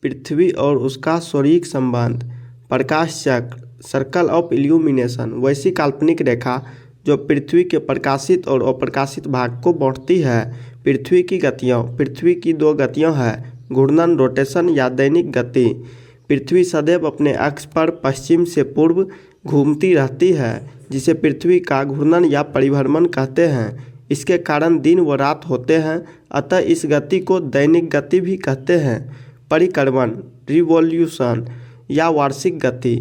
पृथ्वी और उसका सौरिक संबंध। प्रकाश चक्र, सर्कल ऑफ इल्यूमिनेशन, वैसी काल्पनिक रेखा जो पृथ्वी के प्रकाशित और अप्रकाशित भाग को बांटती है। पृथ्वी की गतियाँ। पृथ्वी की दो गतियाँ हैं, घूर्णन रोटेशन या दैनिक गति। पृथ्वी सदैव अपने अक्ष पर पश्चिम से पूर्व घूमती रहती है, जिसे पृथ्वी का घूर्णन या परिभ्रमण कहते हैं। इसके कारण दिन व रात होते हैं, अतः इस गति को दैनिक गति भी कहते हैं। परिक्रमण, रिवॉल्यूशन या वार्षिक गति।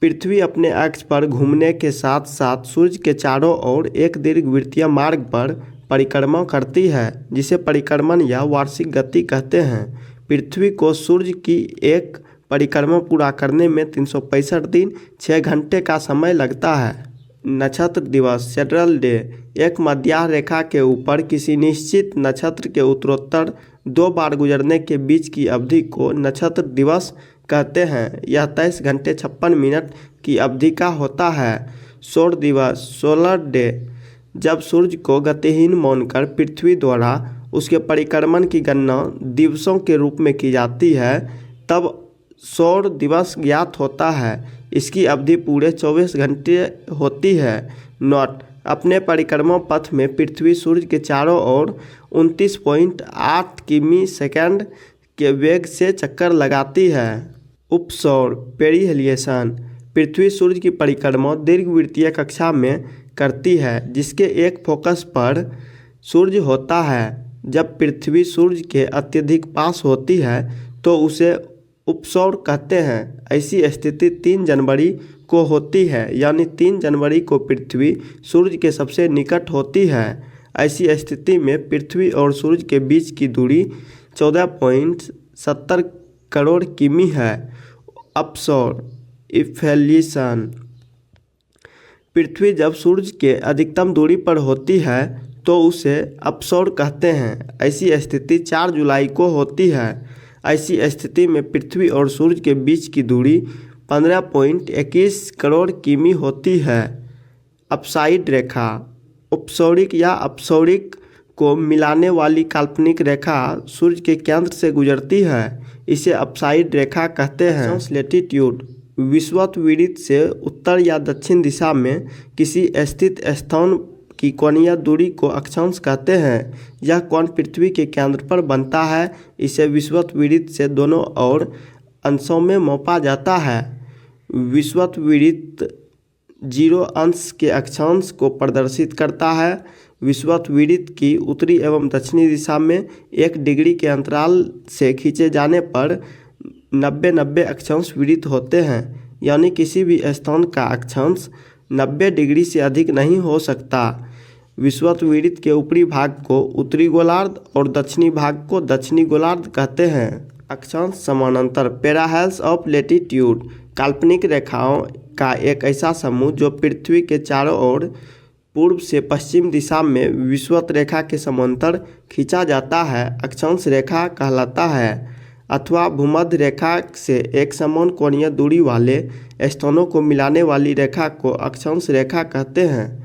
पृथ्वी अपने अक्ष पर घूमने के साथ साथ सूर्य के चारों ओर एक दीर्घवृत्तीय मार्ग पर परिक्रमा करती है, जिसे परिक्रमण या वार्षिक गति कहते हैं। पृथ्वी को सूर्य की एक परिक्रमा पूरा करने में 365 दिन 6 घंटे का समय लगता है। नक्षत्र दिवस, सेंट्रल डे, एक मध्य रेखा के ऊपर किसी निश्चित नक्षत्र के उत्तरोत्तर 2 बार गुजरने के बीच की अवधि को नक्षत्र दिवस कहते हैं। यह 23 घंटे 56 मिनट की अवधि का होता है। सौर दिवस, सोलर डे, जब सूर्य को गतिहीन मानकर पृथ्वी द्वारा उसके परिक्रमण की गणना दिवसों के रूप में की जाती है, तब सौर दिवस ज्ञात होता है। इसकी अवधि पूरे 24 घंटे होती है। नोट, अपने परिक्रमा पथ में पृथ्वी सूर्य के चारों ओर 29.8 किमी सेकंड के वेग से चक्कर लगाती है। उपसौर, पेरिहेलिएशन, पृथ्वी सूर्य की परिक्रमा दीर्घवृत्तीय कक्षा में करती है, जिसके एक फोकस पर सूर्य होता है। जब पृथ्वी सूर्य के अत्यधिक पास होती है तो उसे उपसौर कहते हैं। ऐसी स्थिति 3 जनवरी को होती है, यानी 3 जनवरी को पृथ्वी सूर्य के सबसे निकट होती है। ऐसी स्थिति में पृथ्वी और सूर्य के बीच की दूरी 14.70 करोड़ किमी है। अपसौर, इफेलिएशन, पृथ्वी जब सूर्य के अधिकतम दूरी पर होती है तो उसे अपसौर कहते हैं। ऐसी स्थिति 4 जुलाई को होती है। ऐसी स्थिति में पृथ्वी और सूर्य के बीच की दूरी 15.21 करोड़ किमी होती है। अपसाइड रेखा, उपसौरिक या अपसौरिक को मिलाने वाली काल्पनिक रेखा सूर्य के केंद्र से गुजरती है। इसे अपसाइड रेखा कहते हैं। लैटिट्यूड, विषुवत से उत्तर या दक्षिण दिशा में किसी स्थित स्थान की कोणीय दूरी को अक्षांश कहते हैं। यह कोण पृथ्वी के केंद्र पर बनता है। इसे विषुवत से दोनों ओर अंशों में मापा जाता है। विषुवत 0 अंश के अक्षांश को प्रदर्शित करता है। विषुवत की उत्तरी एवं दक्षिणी दिशा में 1 डिग्री के अंतराल से खींचे जाने पर 90 अक्षांश विदित होते हैं, यानी किसी भी स्थान का अक्षांश 90 डिग्री से अधिक नहीं हो सकता। विषुवत के ऊपरी भाग को उत्तरी गोलार्ध और दक्षिणी भाग को दक्षिणी गोलार्ध कहते हैं। अक्षांश समानांतर, पैराहेल्स ऑफ लैटिट्यूड, काल्पनिक रेखाओं का एक ऐसा समूह जो पृथ्वी के चारों ओर पूर्व से पश्चिम दिशा में विषुवत रेखा के समांतर खींचा जाता है, अक्षांश रेखा कहलाता है। अथवा भूमध्य रेखा से एक समान कोणीय दूरी वाले स्थानों को मिलाने वाली रेखा को अक्षांश रेखा कहते हैं।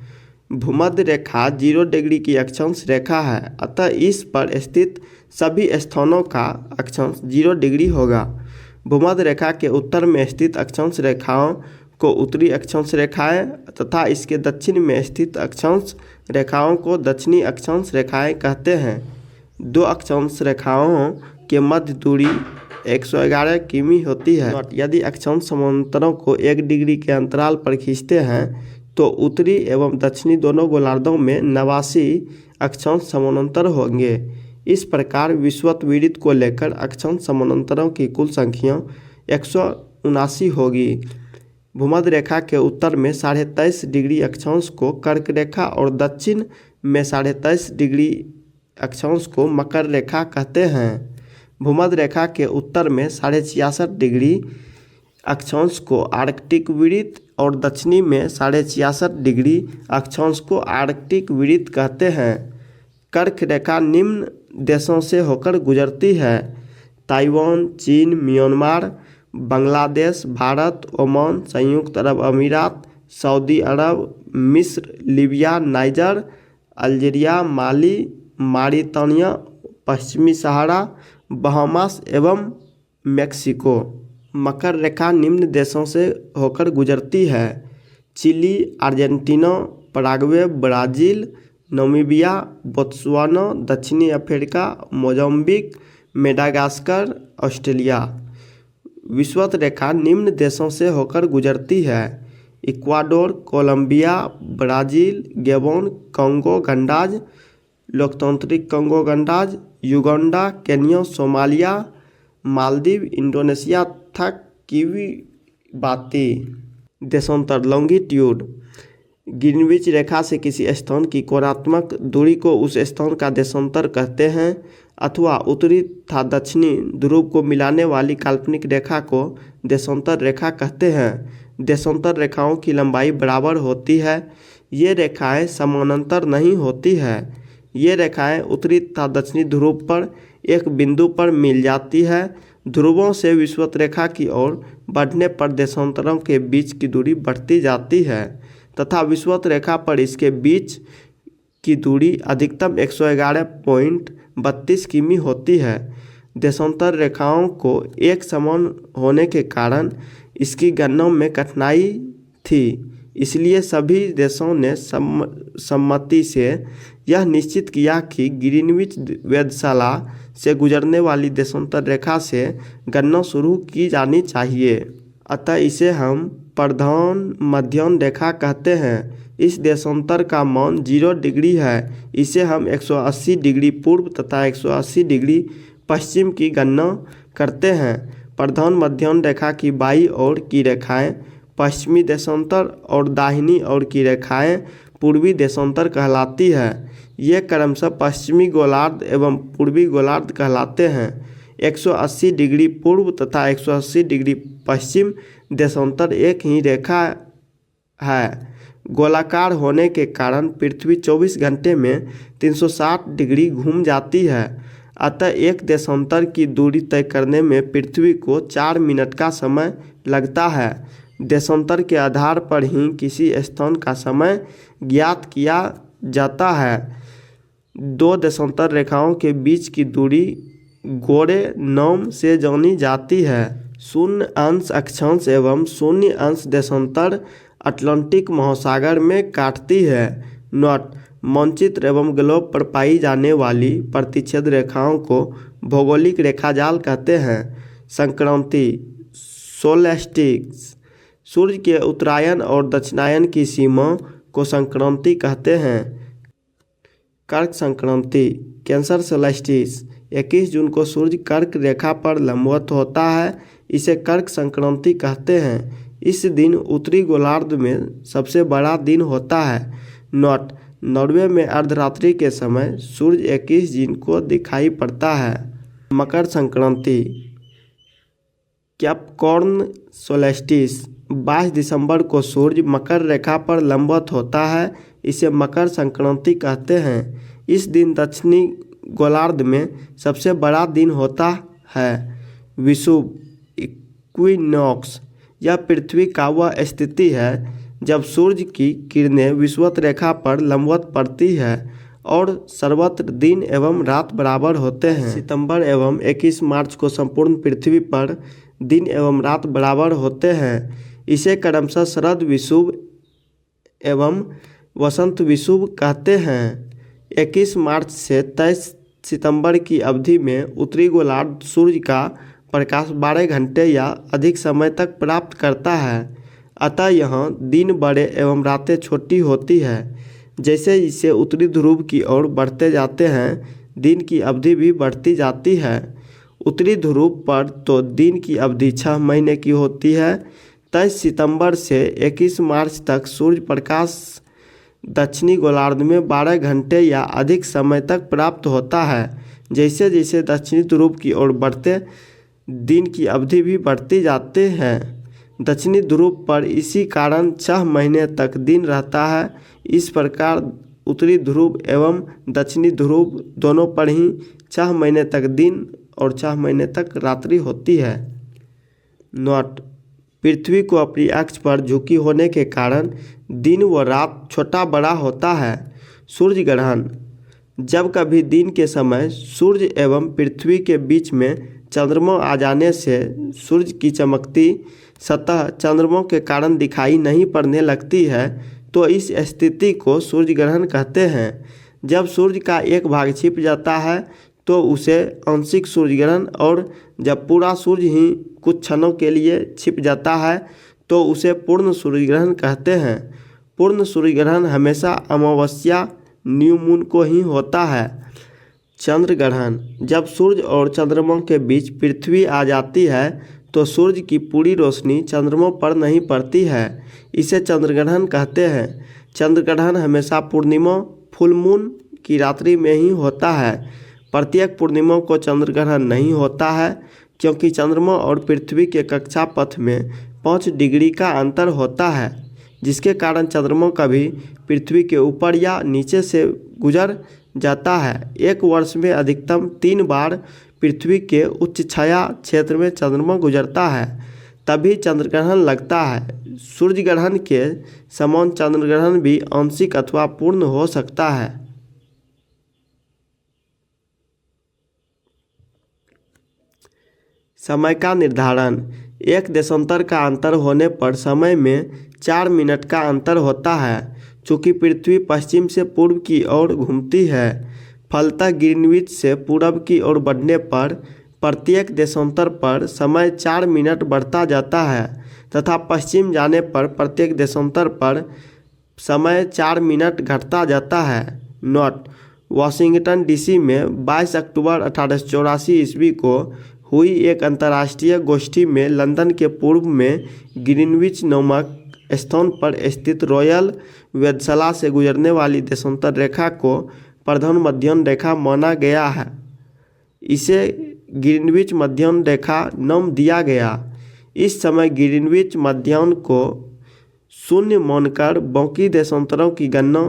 भूमध्य रेखा 0 डिग्री की अक्षांश रेखा है, अतः इस पर स्थित सभी स्थानों का अक्षांश 0 डिग्री होगा। भूमध्य रेखा के उत्तर में स्थित अक्षांश रेखाओं को उत्तरी अक्षांश रेखाएं तथा इसके दक्षिण में स्थित अक्षांश रेखाओं को दक्षिणी अक्षांश रेखाएं कहते हैं। 2 अक्षांश रेखाओं के मध्य दूरी 111 किमी होती है। यदि अक्षांश समांतरों को 1 डिग्री के अंतराल पर खींचते हैं तो उत्तरी एवं दक्षिणी दोनों गोलार्धों में 89 अक्षांश समानांतर होंगे। इस प्रकार विषुवत को लेकर अक्षांश समानांतरों की कुल संख्या 179 होगी। भूमध्य रेखा के उत्तर में 23.5 डिग्री अक्षांश को कर्क रेखा और दक्षिण में 23.5 डिग्री अक्षांश को मकर रेखा कहते हैं। भूमध्य रेखा के उत्तर में 66.5 डिग्री अक्षांश को आर्कटिक वृत्त और दक्षिणी में 66.5 डिग्री अक्षांश को आर्कटिक वृत्त कहते हैं। कर्क रेखा निम्न देशों से होकर गुजरती है: ताइवान, चीन, म्यांमार, बांग्लादेश, भारत, ओमान, संयुक्त अरब अमीरात, सऊदी अरब, मिस्र, लीबिया, नाइजर, अल्जीरिया, माली, मॉरितानिया, पश्चिमी सहारा, बहामास एवं मेक्सिको। मकर रेखा निम्न देशों से होकर गुजरती है: Chile, Argentina, Paraguay, Brazil, Namibia, Botswana, दक्षिणी अफ्रीका, मोजाम्बिक, मेडागास्कर, ऑस्ट्रेलिया। विषुवत रेखा निम्न देशों से होकर गुजरती है: Ecuador, Colombia, Brazil, Gabon, Congo गणराज्य, लोकतांत्रिक कांगो गणराज्य, Uganda, Kenya, Somalia, Maldives, Indonesia तथा किरीबाती। देशांतर लॉन्गिट्यूड। ग्रीनविच रेखा से किसी स्थान की कोणात्मक दूरी को उस स्थान का देशांतर कहते हैं, अथवा उत्तरी तथा दक्षिणी ध्रुव को मिलाने वाली काल्पनिक रेखा को देशांतर रेखा कहते हैं। देशांतर रेखाओं की लंबाई बराबर होती है। ये रेखाएं समानांतर नहीं होती है। ये रेखाएं उत्तरी तथा दक्षिणी ध्रुव पर एक बिंदु पर मिल जाती है। ध्रुवों से विषुवत रेखा की ओर बढ़ने पर देशांतरों के बीच की दूरी बढ़ती जाती है तथा विषुवत रेखा पर इसके बीच की दूरी अधिकतम 111.32 किमी होती है। देशांतर रेखाओं को एक समान होने के कारण इसकी गणना में कठिनाई थी, इसलिए सभी देशों ने सम्मति से यह निश्चित किया कि ग्रीनविच वेधशाला से गुजरने वाली देशांतर रेखा से गणना शुरू की जानी चाहिए। अतः इसे हम प्रधान मध्याह्न रेखा कहते हैं। इस देशांतर का मान 0 डिग्री है। इसे हम 180 डिग्री पूर्व तथा 180 डिग्री पश्चिम की गणना करते हैं। प्रधान मध्याह्न रेखा की बाईं ओर की रेखाएं पश्चिमी देशांतर और दाहिनी ओर की रेखाएं पूर्वी देशांतर कहलाती है। ये क्रमशः पश्चिमी गोलार्ध एवं पूर्वी गोलार्ध कहलाते हैं। 180 डिग्री पूर्व तथा 180 डिग्री पश्चिम देशांतर एक ही रेखा है। गोलाकार होने के कारण पृथ्वी 24 घंटे में 360 डिग्री घूम जाती है। अतः एक देशांतर की दूरी तय करने में पृथ्वी को 4 मिनट का समय लगता है। देशांतर के आधार पर ही किसी स्थान का समय ज्ञात किया जाता है। दो देशांतर रेखाओं के बीच की दूरी गोरे नाम से जानी जाती है। 0 अक्षांश एवं 0 देशांतर अटलांटिक महासागर में काटती है। नोट: मानचित्र एवं ग्लोब पर पाई जाने वाली प्रतिच्छेद रेखाओं को भौगोलिक रेखाजाल कहते हैं। संक्रांति सोलेस्टिक्स। सूर्य के उत्तरायण और दक्षिणायन की सीमा को संक्रांति कहते हैं। कर्क संक्रांति कैंसर सोलेस्टिस। 21 जून को सूर्य कर्क रेखा पर लंबवत होता है। इसे कर्क संक्रांति कहते हैं। इस दिन उत्तरी गोलार्ध में सबसे बड़ा दिन होता है। नोट: नॉर्वे में अर्धरात्रि के समय सूर्य 21 जून को दिखाई पड़ता है। मकर संक्रांति कैप्रिकॉर्न सोलेस्टिस। 22 दिसंबर को सूर्य मकर रेखा पर लंबवत होता है। इसे मकर संक्रांति कहते हैं। इस दिन दक्षिणी गोलार्ध में सबसे बड़ा दिन होता है। विषुव इक्विनॉक्स। यह पृथ्वी का वह स्थिति है जब सूर्य की किरणें विषुवत रेखा पर लंबवत पड़ती है और सर्वत्र दिन एवं रात बराबर होते हैं। सितंबर एवं 21 मार्च को संपूर्ण पृथ्वी पर दिन एवं रात बराबर होते हैं। इसे क्रमशः शरद विषुव एवं वसंत विषुव कहते हैं। 21 मार्च से 23 सितंबर की अवधि में उत्तरी गोलार्ध सूर्य का प्रकाश 12 घंटे या अधिक समय तक प्राप्त करता है। अतः यहाँ दिन बड़े एवं रातें छोटी होती है। जैसे जैसे उत्तरी ध्रुव की ओर बढ़ते जाते हैं, दिन की अवधि भी बढ़ती जाती है। उत्तरी ध्रुव पर तो दिन की अवधि 6 महीने की होती है। 23 सितंबर से 21 मार्च तक सूर्य प्रकाश दक्षिणी गोलार्ध में 12 घंटे या अधिक समय तक प्राप्त होता है। जैसे जैसे दक्षिणी ध्रुव की ओर बढ़ते दिन की अवधि भी बढ़ती जाती है। दक्षिणी ध्रुव पर इसी कारण 6 महीने तक दिन रहता है। इस प्रकार उत्तरी ध्रुव एवं दक्षिणी ध्रुव दोनों पर ही 6 महीने तक दिन और 6 महीने तक रात्रि होती है। नोट: पृथ्वी को अपनी अक्ष पर झुकी होने के कारण दिन व रात छोटा बड़ा होता है। सूर्य ग्रहण। जब कभी दिन के समय सूर्य एवं पृथ्वी के बीच में चंद्रमा आ जाने से सूर्य की चमकती सतह चंद्रमा के कारण दिखाई नहीं पड़ने लगती है तो इस स्थिति को सूर्य ग्रहण कहते हैं। जब सूर्य का एक भाग छिप जाता है तो उसे आंशिक सूर्य ग्रहण, और जब पूरा सूर्य ही कुछ क्षणों के लिए छिप जाता है तो उसे पूर्ण सूर्य ग्रहण कहते हैं। पूर्ण सूर्य ग्रहण हमेशा अमावस्या न्यू मून को ही होता है। चंद्र ग्रहण, जब सूर्य और चंद्रमा के बीच पृथ्वी आ जाती है तो सूर्य की पूरी रोशनी चंद्रमा पर नहीं पड़ती है, इसे चंद्र ग्रहण कहते हैं। चंद्र ग्रहण हमेशा पूर्णिमा फुल मून की रात्रि में ही होता है। प्रत्येक पूर्णिमा को चंद्र ग्रहण नहीं होता है क्योंकि चंद्रमा और पृथ्वी के कक्षा पथ में 5 डिग्री का अंतर होता है, जिसके कारण चंद्रमा कभी पृथ्वी के ऊपर या नीचे से गुजर जाता है। एक वर्ष में अधिकतम 3 बार पृथ्वी के उच्च छाया क्षेत्र में चंद्रमा गुजरता है, तभी चंद्र ग्रहण लगता है। सूर्य ग्रहण के समान चंद्र ग्रहण भी आंशिक अथवा पूर्ण हो सकता है। समय का निर्धारण, एक देशांतर का अंतर होने पर समय में 4 मिनट का अंतर होता है। चूँकि पृथ्वी पश्चिम से पूर्व की ओर घूमती है, फलतः ग्रीनविच से पूर्व की ओर बढ़ने पर प्रत्येक देशांतर पर समय 4 मिनट बढ़ता जाता है तथा पश्चिम जाने पर प्रत्येक देशांतर पर समय 4 मिनट घटता जाता है। नोट, वाशिंगटन डीसी में 22 अक्टूबर 1884 ईस्वी को हुई एक अंतर्राष्ट्रीय गोष्ठी में लंदन के पूर्व में ग्रीनविच नामक स्थान पर स्थित रॉयल वेधशाला से गुजरने वाली देशांतर रेखा को प्रधान मध्याह्न रेखा माना गया है। इसे ग्रीनविच मध्याह्न रेखा नाम दिया गया। इस समय ग्रीनविच मध्याह्न को 0 मानकर बाकी देशांतरों की गणना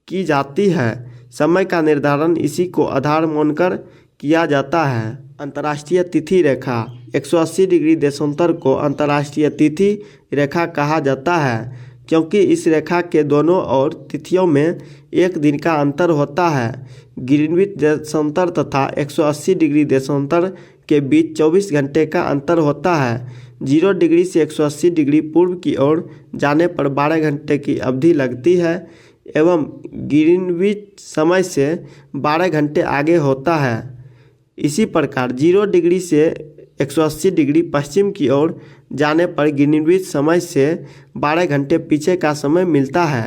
की जाती है। समय का निर्धारण इसी को आधार मानकर किया जाता है। अंतर्राष्ट्रीय तिथि रेखा, 180 डिग्री देशांतर को अंतर्राष्ट्रीय तिथि रेखा कहा जाता है क्योंकि इस रेखा के दोनों ओर तिथियों में 1 दिन का अंतर होता है। ग्रीनविच देशांतर तथा 180 डिग्री देशांतर के बीच 24 घंटे का अंतर होता है। 0 डिग्री से 180 डिग्री पूर्व की ओर जाने पर 12 घंटे की अवधि लगती है एवं ग्रीनविच समय से 12 घंटे आगे होता है। इसी प्रकार 0 डिग्री से 180 डिग्री पश्चिम की ओर जाने पर ग्रीनविच समय से 12 घंटे पीछे का समय मिलता है।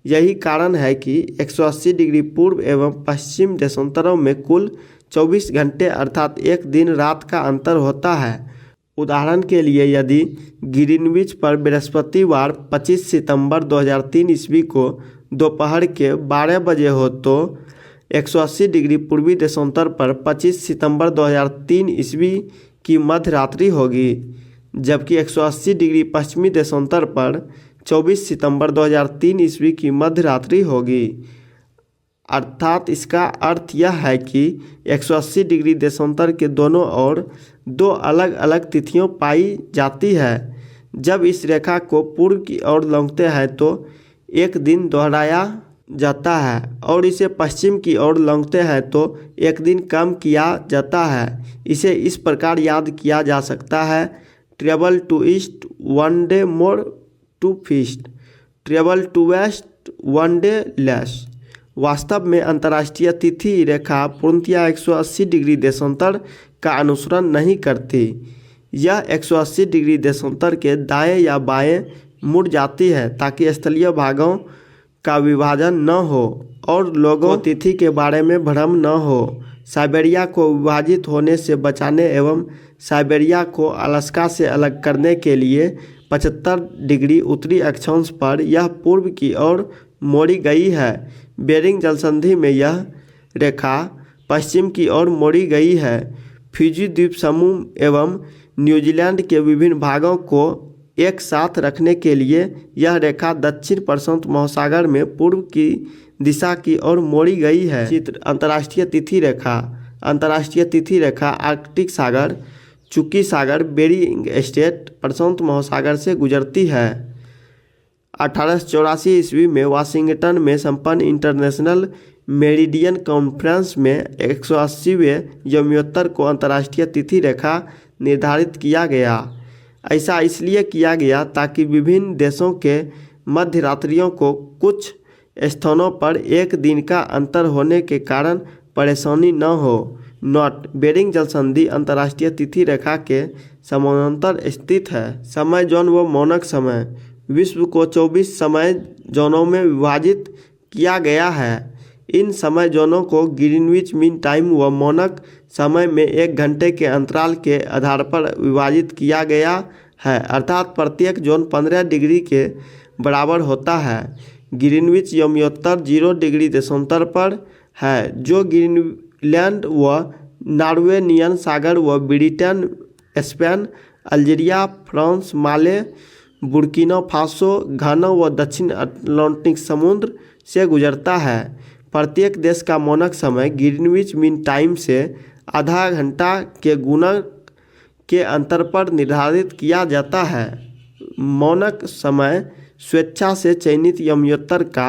यही कारण है कि 180 डिग्री पूर्व एवं पश्चिम देशांतरों में कुल 24 घंटे अर्थात 1 दिन रात का अंतर होता है। उदाहरण के लिए यदि ग्रीनविच पर बृहस्पतिवार 25 सितंबर 2003 ईस्वी को दोपहर के 12 बजे हो तो 180 डिग्री पूर्वी देशांतर पर 25 सितंबर 2003 ईस्वी की मध्य रात्रि होगी, जबकि 180 डिग्री पश्चिमी देशांतर पर 24 सितंबर 2003 ईस्वी की मध्य रात्रि होगी। अर्थात इसका अर्थ यह है कि 180 डिग्री देशांतर के दोनों ओर 2 अलग अलग तिथियां पाई जाती है। जब इस रेखा को पूर्व की ओर लौटते हैं तो 1 दिन दोहराया जाता है और इसे पश्चिम की ओर लौटते हैं तो 1 दिन कम किया जाता है। इसे इस प्रकार याद किया जा सकता है: travel to east 1 day more to feast, travel to west 1 day less. वास्तव में अंतर्राष्ट्रीय तिथि रेखा पूर्णतया 180 डिग्री देशांतर का अनुसरण नहीं करती। यह 180 डिग्री देशांतर के दाएं या बाएं मुड़ जाती है ताकि स्थलीय भागों का विभाजन न हो और लोगों को तिथि के बारे में भ्रम न हो। साइबेरिया को विभाजित होने से बचाने एवं साइबेरिया को अलास्का से अलग करने के लिए 75 डिग्री उत्तरी अक्षांश पर यह पूर्व की ओर मोड़ी गई है। बेरिंग जलसंधि में यह रेखा पश्चिम की ओर मोड़ी गई है। फिजी द्वीप समूह एवं न्यूजीलैंड के विभिन्न भागों को एक साथ रखने के लिए यह रेखा दक्षिण प्रशांत महासागर में पूर्व की दिशा की ओर मोड़ी गई है। चित्र अंतर्राष्ट्रीय तिथि रेखा। अंतर्राष्ट्रीय तिथि रेखा आर्कटिक सागर, चुकी सागर, बेरिंग स्ट्रेट, प्रशांत महासागर से गुजरती है। 1884 ईस्वी में वाशिंगटन में संपन्न इंटरनेशनल मेरिडियन कॉन्फ्रेंस में 180वें यमोत्तर को अंतर्राष्ट्रीय तिथि रेखा निर्धारित किया गया। ऐसा इसलिए किया गया ताकि विभिन्न देशों के मध्यरात्रियों को कुछ स्थानों पर एक दिन का अंतर होने के कारण परेशानी न हो। नोट: बेरिंग जल संधि अंतर्राष्ट्रीय तिथि रेखा के समानांतर स्थित है। समय जोन व मानक समय: विश्व को 24 समय जोनों में विभाजित किया गया है। इन समय जोनों को ग्रीनविच मीन टाइम व मानक समय में 1 घंटे के अंतराल के आधार पर विभाजित किया गया है, अर्थात प्रत्येक जोन 15 डिग्री के बराबर होता है। ग्रीनविच यमोत्तर 0 डिग्री देशांतर पर है, जो ग्रीनलैंड व नॉर्वेनियन सागर व ब्रिटेन, स्पेन, अल्जीरिया, फ्रांस, माले, बुर्किना फासो, घाना व दक्षिण अटलांटिक समुद्र से गुजरता है। प्रत्येक देश का मानक समय ग्रीनविच मीन टाइम से आधा घंटा के गुणा के अंतर पर निर्धारित किया जाता है। मानक समय स्वेच्छा से चयनित यमोत्तर का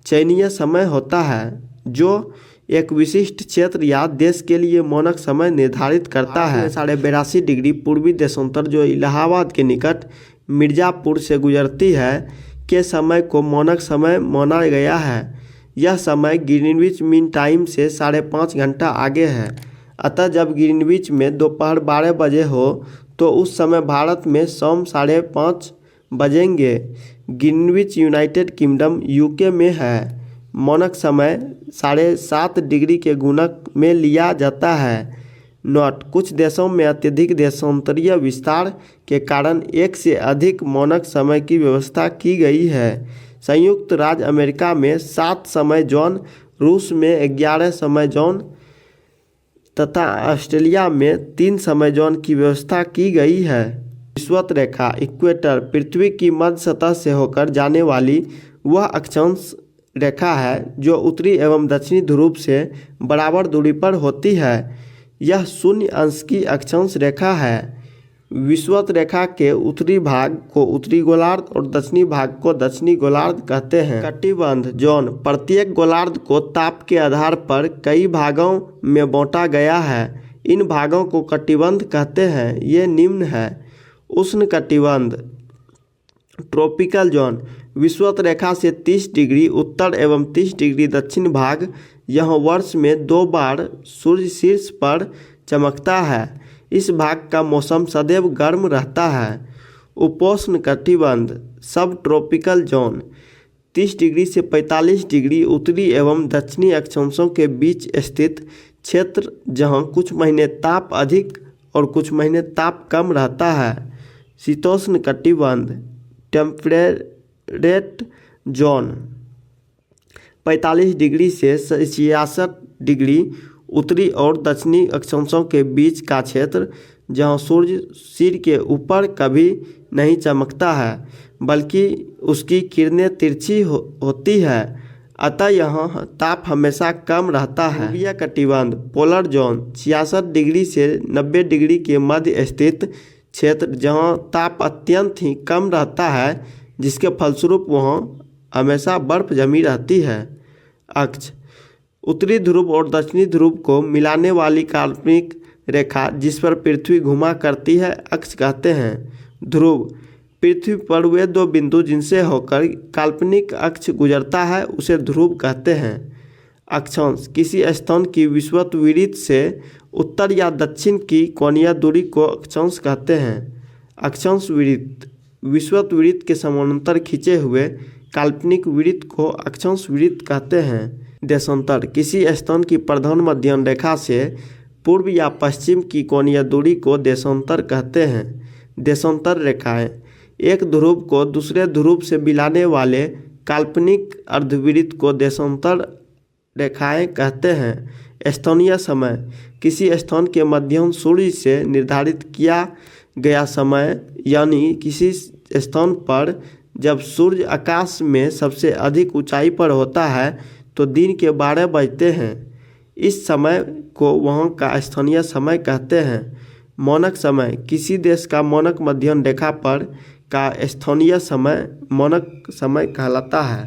चयनीय समय होता है, जो एक विशिष्ट क्षेत्र या देश के लिए मानक समय निर्धारित करता है। 82.5 डिग्री पूर्वी देशांतर, जो इलाहाबाद के निकट मिर्ज़ापुर से गुजरती है, के समय को मानक समय माना गया है। यह समय ग्रीनविच मीन टाइम से 5.5 घंटा आगे है। अतः जब ग्रीनविच में दोपहर 12 बजे हो तो उस समय भारत में शाम 5:30 बजेंगे। ग्रीनविच यूनाइटेड किंगडम यूके में है। मानक समय 7.5 डिग्री के गुणक में लिया जाता है। नोट: कुछ देशों में अत्यधिक देशांतरीय विस्तार के कारण एक से अधिक मानक समय की व्यवस्था की गई है। संयुक्त राज्य अमेरिका में 7 समय जोन, रूस में 11 समय जोन तथा ऑस्ट्रेलिया में 3 समय जोन की व्यवस्था की गई है। विषुवत रेखा: इक्वेटर पृथ्वी की मध्य सतह से होकर जाने वाली वह अक्षांश रेखा है जो उत्तरी एवं दक्षिणी ध्रुव से बराबर दूरी पर होती है। यह 0 अंश की अक्षांश रेखा है। विषुवत रेखा के उत्तरी भाग को उत्तरी गोलार्ध और दक्षिणी भाग को दक्षिणी गोलार्ध कहते हैं। कटिबंध जोन: प्रत्येक गोलार्ध को ताप के आधार पर कई भागों में बांटा गया है। इन भागों को कटिबंध कहते हैं। ये निम्न है: उष्ण कटिबंध ट्रॉपिकल जोन: विषुवत रेखा से 30 डिग्री उत्तर एवं 30 डिग्री दक्षिण भाग। यहाँ वर्ष में 2 बार सूर्य शीर्ष पर चमकता है। इस भाग का मौसम सदैव गर्म रहता है। उपोष्ण कटिबंध सब ट्रॉपिकल जोन: 30 डिग्री से 45 डिग्री उत्तरी एवं दक्षिणी अक्षांशों के बीच स्थित क्षेत्र, जहाँ कुछ महीने ताप अधिक और कुछ महीने ताप कम रहता है। शीतोष्ण कटिबंध टेम्परेट जोन: 45 डिग्री से 66 डिग्री उत्तरी और दक्षिणी अक्षांशों के बीच का क्षेत्र, जहां सूर्य सिर के ऊपर कभी नहीं चमकता है बल्कि उसकी किरणें तिरछी होती है, अतः यहाँ ताप हमेशा कम रहता है। ध्रुवीय कटिबंध पोलर जोन: 66 डिग्री से 90 डिग्री के मध्य स्थित क्षेत्र, जहाँ ताप अत्यंत ही कम रहता है, जिसके फलस्वरूप वहाँ हमेशा बर्फ जमी रहती है। अक्ष: उत्तरी ध्रुव और दक्षिणी ध्रुव को मिलाने वाली काल्पनिक रेखा जिस पर पृथ्वी घुमा करती है, अक्ष कहते हैं। ध्रुव: पृथ्वी पर वे 2 बिंदु जिनसे होकर काल्पनिक अक्ष गुजरता है, उसे ध्रुव कहते हैं। अक्षांश: किसी स्थान की विषुवत विरुद्ध से उत्तर या दक्षिण की कोणीय दूरी को अक्षांश कहते हैं। अक्षांश विरुद्ध: विषुवत विरुद्ध के समानांतर खींचे हुए काल्पनिक वृत्त को अक्षांश वृत्त कहते हैं। देशांतर: किसी स्थान की प्रधान मध्य रेखा से पूर्व या पश्चिम की कोणीय दूरी को देशांतर कहते हैं। देशांतर रेखाएं: एक ध्रुव को दूसरे ध्रुव से मिलाने वाले काल्पनिक अर्धवृत्त को देशांतर रेखाएं कहते हैं। स्थानीय समय: किसी स्थान के मध्यम सूर्य से निर्धारित किया गया समय, यानी किसी स्थान पर जब सूर्य आकाश में सबसे अधिक ऊंचाई पर होता है तो दिन के 12 बजते हैं। इस समय को वहाँ का स्थानीय समय कहते हैं। मानक समय: किसी देश का मानक मध्य रेखा पर का स्थानीय समय मानक समय कहलाता है।